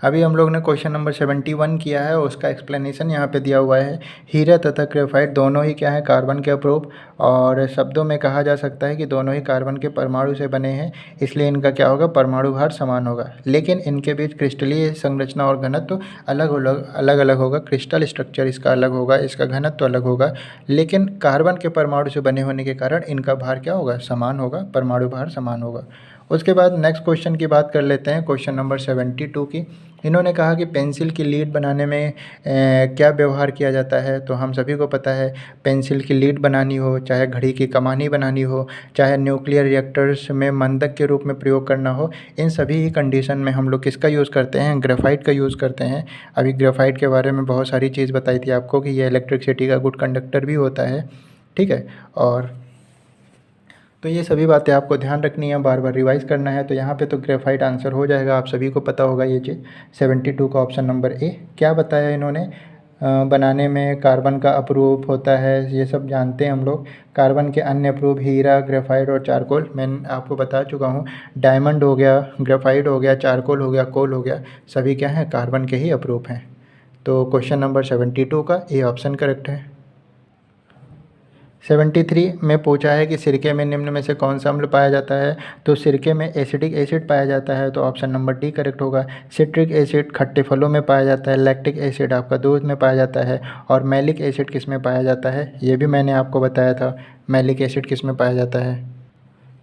अभी हम लोग ने क्वेश्चन नंबर 71 किया है, उसका एक्सप्लेनेशन यहाँ पे दिया हुआ है। हीरा तथा ग्रेफाइट दोनों ही क्या है, कार्बन के अप्रूप, और शब्दों में कहा जा सकता है कि दोनों ही कार्बन के परमाणु से बने हैं, इसलिए इनका क्या होगा, परमाणु भार समान होगा। लेकिन इनके बीच क्रिस्टलीय संरचना और घनत्व अलग अलग होगा। क्रिस्टल स्ट्रक्चर इसका अलग होगा, इसका घनत्व अलग होगा, लेकिन कार्बन के परमाणु से बने होने के कारण इनका भार क्या होगा, समान होगा, परमाणु भार समान होगा। उसके बाद नेक्स्ट क्वेश्चन की बात कर लेते हैं, क्वेश्चन नंबर 72 की। इन्होंने कहा कि पेंसिल की लीड बनाने में क्या व्यवहार किया जाता है। तो हम सभी को पता है, पेंसिल की लीड बनानी हो, चाहे घड़ी की कमानी बनानी हो, चाहे न्यूक्लियर रिएक्टर्स में मंदक के रूप में प्रयोग करना हो, इन सभी ही कंडीशन में हम लोग किसका यूज़ करते हैं, ग्रेफाइट का यूज़ करते हैं। अभी ग्रेफाइट के बारे में बहुत सारी चीज़ बताई थी आपको कि ये इलेक्ट्रिसिटी का गुड कंडक्टर भी होता है, ठीक है। और तो ये सभी बातें आपको ध्यान रखनी है, बार बार रिवाइज़ करना है। तो यहाँ पे तो ग्रेफाइट आंसर हो जाएगा, आप सभी को पता होगा ये चीज़। 72 का ऑप्शन नंबर ए। क्या बताया इन्होंने, बनाने में कार्बन का अप्रूव होता है, ये सब जानते हैं हम लोग। कार्बन के अन्य अप्रूव हीरा, ग्रेफाइट और चारकोल, मैंने आपको बता चुका हूँ। डायमंड हो गया, ग्रेफाइट हो गया, चारकोल हो गया, कोल हो गया, सभी क्या हैं, कार्बन के ही अप्रूव हैं। तो क्वेश्चन नंबर 72 का ए ऑप्शन करेक्ट है। 73 में पूछा है कि सिरके में निम्न में से कौन सा अम्ल पाया जाता है। तो सिरके में एसिडिक एसिड पाया जाता है, तो ऑप्शन नंबर डी करेक्ट होगा। सिट्रिक एसिड खट्टे फलों में पाया जाता है। लैक्टिक एसिड आपका दूध में पाया जाता है। और मैलिक एसिड किस में पाया जाता है, ये भी मैंने आपको बताया था। मैलिक एसिड किस में पाया जाता है,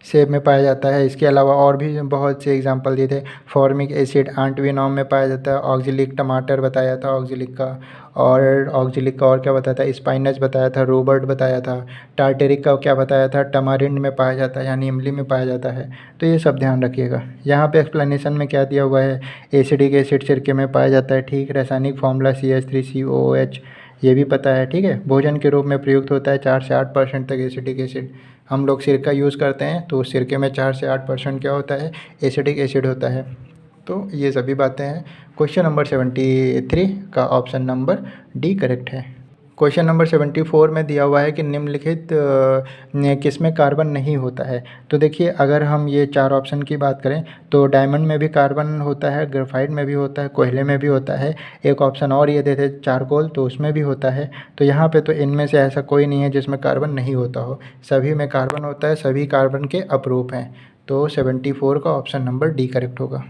सेब में पाया जाता है। इसके अलावा और भी बहुत से एग्जांपल दिए थे। फॉर्मिक एसिड आंटविनॉम में पाया जाता है। ऑक्जेलिक टमाटर बताया था ऑक्जेलिक का, और ऑक्जेलिक का और क्या बताया था, स्पाइनच बताया था, रोबर्ट बताया था। टार्टेरिक का क्या बताया था, टमारिंड में पाया जाता है, यानी इमली में पाया जाता है। तो ये सब ध्यान रखिएगा। यहाँ पे एक्सप्लेनेशन में क्या दिया हुआ है, एसिडिक एसिड सिरके में पाया जाता है, ठीक। रासायनिक फॉर्मूला CH3COOH, ये भी पता है, ठीक है। भोजन के रूप में प्रयुक्त होता है 4 से 8% तक एसिडिक एसिड। हम लोग सिरका यूज़ करते हैं, तो सिरके में 4 से 8% क्या होता है, एसिडिक एसिड होता है। तो ये सभी बातें हैं। क्वेश्चन नंबर 73 का ऑप्शन नंबर डी करेक्ट है। क्वेश्चन नंबर 74 में दिया हुआ है कि निम्नलिखित किसमें कार्बन नहीं होता है। तो देखिए, अगर हम ये 4 ऑप्शन की बात करें तो डायमंड में भी कार्बन होता है, ग्रेफाइट में भी होता है, कोयले में भी होता है। एक ऑप्शन और ये देते चारकोल, तो उसमें भी होता है। तो यहाँ पे तो इनमें से ऐसा कोई नहीं है जिसमें कार्बन नहीं होता हो, सभी में कार्बन होता है, सभी कार्बन के अप्रूप हैं। तो 74 का ऑप्शन नंबर डी करेक्ट होगा।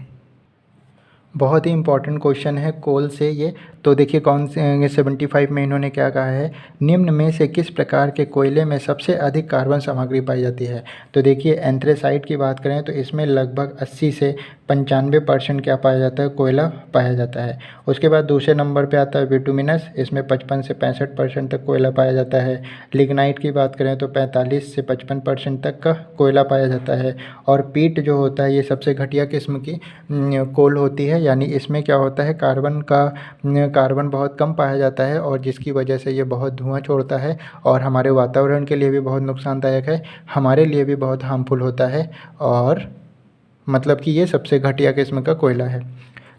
बहुत ही इंपॉर्टेंट क्वेश्चन है कोल से ये। तो देखिए कौन से 75 में इन्होंने क्या कहा है, निम्न में से किस प्रकार के कोयले में सबसे अधिक कार्बन सामग्री पाई जाती है। तो देखिए एंथ्रेसाइट की बात करें तो इसमें लगभग 80 से 95% क्या पाया जाता है, कोयला पाया जाता है। उसके बाद दूसरे नंबर पे आता है बिटुमिनस, इसमें 55 से 65% तक कोयला पाया जाता है। लिग्नाइट की बात करें तो 45 से 55% तक का कोयला पाया जाता है। और पीट जो होता है ये सबसे घटिया किस्म की कोल होती है, यानी इसमें क्या होता है, कार्बन बहुत कम पाया जाता है, और जिसकी वजह से ये बहुत धुआं छोड़ता है और हमारे वातावरण के लिए भी बहुत नुकसानदायक है, हमारे लिए भी बहुत हार्मफुल होता है। और मतलब कि ये सबसे घटिया किस्म का कोयला है।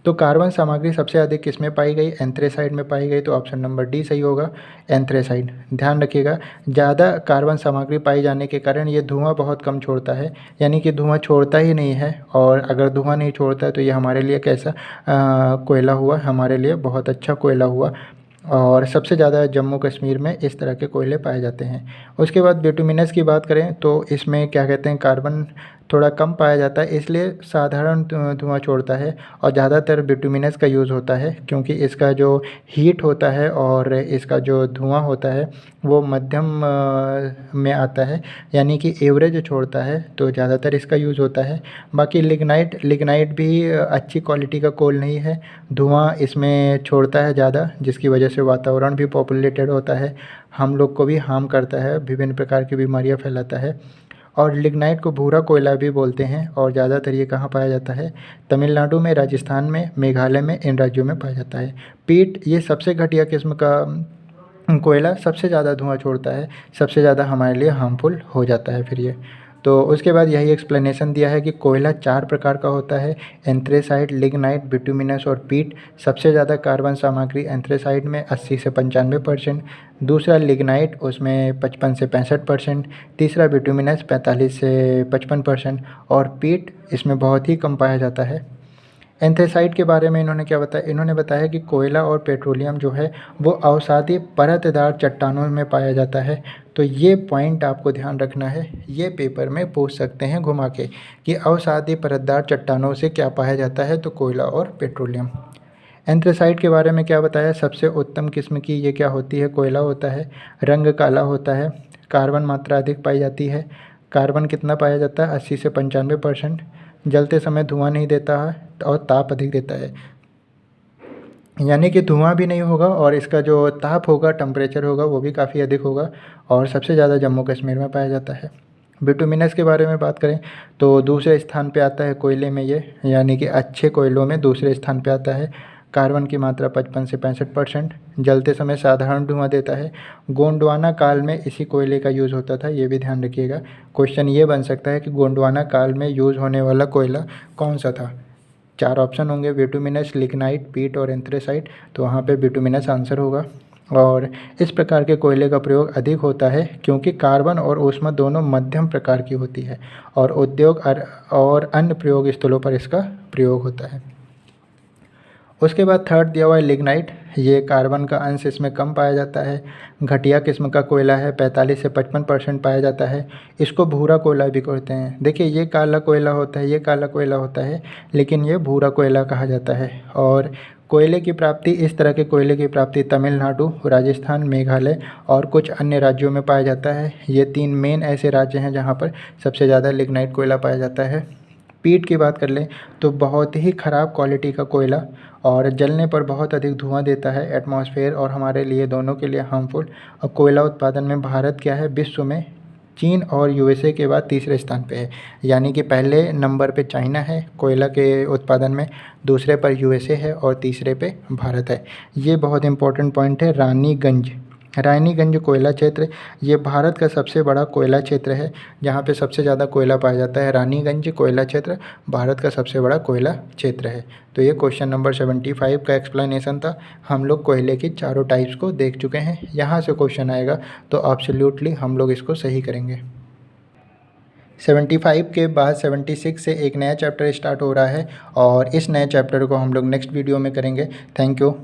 तो कार्बन सामग्री सबसे अधिक किस में पाई गई, एंथ्रेसाइड में पाई गई। तो ऑप्शन नंबर डी सही होगा, एंथ्रेसाइड। ध्यान रखिएगा, ज़्यादा कार्बन सामग्री पाई जाने के कारण ये धुआं बहुत कम छोड़ता है, यानी कि धुआं छोड़ता ही नहीं है। और अगर धुआं नहीं छोड़ता है तो ये हमारे लिए कैसा कोयला हुआ, हमारे लिए बहुत अच्छा कोयला हुआ। और सबसे ज़्यादा जम्मू कश्मीर में इस तरह के कोयले पाए जाते हैं। उसके बाद बिटुमिनस की बात करें तो इसमें क्या कहते हैं, कार्बन थोड़ा कम पाया जाता है, इसलिए साधारण धुआं छोड़ता है। और ज़्यादातर बिटुमिनस का यूज़ होता है क्योंकि इसका जो हीट होता है और इसका जो धुआं होता है वो मध्यम में आता है, यानी कि एवरेज छोड़ता है, तो ज़्यादातर इसका यूज़ होता है। बाकी लिग्नाइट भी अच्छी क्वालिटी का कोल नहीं है, धुआं इसमें छोड़ता है ज़्यादा, जिसकी वजह से वातावरण भी पॉपुलेटेड होता है, हम लोग को भी हार्म करता है, विभिन्न प्रकार की बीमारियां फैलाता है। और लिग्नाइट को भूरा कोयला भी बोलते हैं। और ज़्यादातर ये कहाँ पाया जाता है, तमिलनाडु में, राजस्थान में, मेघालय में, इन राज्यों में पाया जाता है। पीट ये सबसे घटिया किस्म का कोयला सबसे ज़्यादा धुआं छोड़ता है, सबसे ज़्यादा हमारे लिए हार्मफुल हो जाता है फिर ये। तो उसके बाद यही एक्सप्लेनेशन दिया है कि कोयला 4 प्रकार का होता है, एंथ्रेसाइट, लिग्नाइट, बिटुमिनस और पीट। सबसे ज़्यादा कार्बन सामग्री एंथ्रेसाइट में 80 से 95%, दूसरा लिग्नाइट उसमें 55 से 65%, तीसरा बिटुमिनस 45 से 55% और पीट इसमें बहुत ही कम पाया जाता है। एंथ्रेसाइट के बारे में इन्होंने क्या बताया, इन्होंने बताया कि कोयला और पेट्रोलियम जो है वो अवसादी परतदार चट्टानों में पाया जाता है। तो ये पॉइंट आपको ध्यान रखना है, ये पेपर में पूछ सकते हैं घुमा के कि अवसादी परतदार चट्टानों से क्या पाया जाता है, तो कोयला और पेट्रोलियम। एंथ्रेसाइट के बारे में क्या बताया, सबसे उत्तम किस्म की ये क्या होती है, कोयला होता है, रंग काला होता है, कार्बन मात्रा अधिक पाई जाती है। कार्बन कितना पाया जाता है, 80 से 95%, जलते समय धुआं नहीं देता है और ताप अधिक देता है, यानी कि धुआं भी नहीं होगा और इसका जो ताप होगा, टेम्परेचर होगा, वो भी काफ़ी अधिक होगा। और सबसे ज़्यादा जम्मू कश्मीर में पाया जाता है। बिटुमिनस के बारे में बात करें तो दूसरे स्थान पे आता है कोयले में ये, यानी कि अच्छे कोयलों में दूसरे स्थान पे आता है। कार्बन की मात्रा 55 से 65%, जलते समय साधारण धुआं देता है। गोंडवाना काल में इसी कोयले का यूज़ होता था, ये भी ध्यान रखिएगा। क्वेश्चन ये बन सकता है कि गोंडवाना काल में यूज़ होने वाला कोयला कौन सा था। 4 ऑप्शन होंगे, बिटुमिनस, लिग्नाइट, पीट और एंथ्रेसाइट। तो वहाँ पे बिटुमिनस आंसर होगा। और इस प्रकार के कोयले का प्रयोग अधिक होता है क्योंकि कार्बन और ऊष्मा दोनों मध्यम प्रकार की होती है और उद्योग और अन्य प्रयोग स्थलों पर इसका प्रयोग होता है। उसके बाद थर्ड दिया हुआ है लिग्नाइट। ये कार्बन का अंश इसमें कम पाया जाता है, घटिया किस्म का कोयला है, 45 से 55% पाया जाता है। इसको भूरा कोयला भी कहते हैं। देखिए ये काला कोयला होता है, ये काला कोयला होता है, लेकिन ये भूरा कोयला कहा जाता है। और कोयले की प्राप्ति, इस तरह के कोयले की प्राप्ति तमिलनाडु, राजस्थान, मेघालय और कुछ अन्य राज्यों में पाया जाता है। ये 3 मेन ऐसे राज्य हैं जहाँ पर सबसे ज़्यादा लिग्नाइट कोयला पाया जाता है। पीट की बात कर लें तो बहुत ही ख़राब क्वालिटी का कोयला और जलने पर बहुत अधिक धुआं देता है एटमॉस्फेयर और हमारे लिए दोनों के लिए हार्मफुल। और कोयला उत्पादन में भारत क्या है, विश्व में चीन और यूएसए के बाद तीसरे स्थान पे है। यानी कि पहले नंबर पे चाइना है कोयला के उत्पादन में, दूसरे पर यूएसए है और तीसरे पे भारत है। ये बहुत इंपॉर्टेंट पॉइंट है। रानीगंज कोयला क्षेत्र, ये भारत का सबसे बड़ा कोयला क्षेत्र है जहाँ पे सबसे ज़्यादा कोयला पाया जाता है। रानीगंज कोयला क्षेत्र भारत का सबसे बड़ा कोयला क्षेत्र है। तो ये क्वेश्चन नंबर 75 का एक्सप्लेनेशन था। हम लोग कोयले की चारों टाइप्स को देख चुके हैं। यहाँ से क्वेश्चन आएगा तो एब्सोल्युटली हम लोग इसको सही करेंगे। 75 के बाद 76 से एक नया चैप्टर स्टार्ट हो रहा है और इस नए चैप्टर को हम लोग नेक्स्ट वीडियो में करेंगे। Thank you.